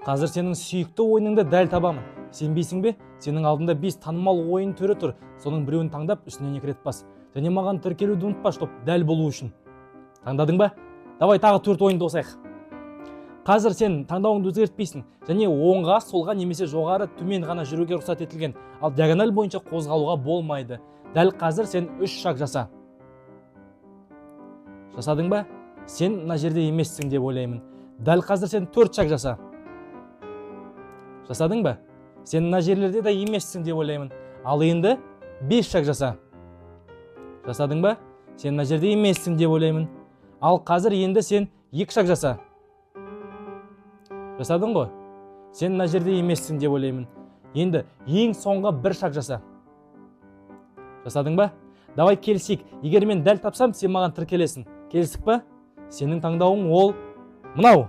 Қазір сенің сүйікті ойыныңды дәл табамын. Сенбейсің бе? Сенің алдында 5 танымал ойын түрі тұр. Соның біреуін таңдап, үстінен 2 рет бас. Және маған тіркелуді ұмытпа, чтоб дәл болу үшін. Таңдадың ба? Давай тағы 4 ойынды қосайық. Қазір сен таңдауыңды өзгертпейсің, және оңға, солға немесе жоғары, төмен ғана жүруге рұқсат етілген, ал диагональ бойынша қозғалуға болмайды. Дәл қазір сен 3 шаг жаса. Жасадың ба? Сен мына жерде емессің деп ойлаймын. Дәл қазір сен 4 шаг жаса. Жасадың ба? Сен мына жерлерде де емессің деп ойлаймын. Ал енді 5 шаг жаса. Жасадың ба? Сен мына жерде емессің деп ойлаймын. Ал қазір енді сен 2 шаг жаса. Жасадың ғой? Сен мына жерде емессің деп ойлаймын. Енді ең соңғы 1 шаг жаса. Жасадың ба? Давай келісейік. Егер мен дәл тапсам, сен маған тіркелесің. Келістік па? Сенің таңдауың ол мынау.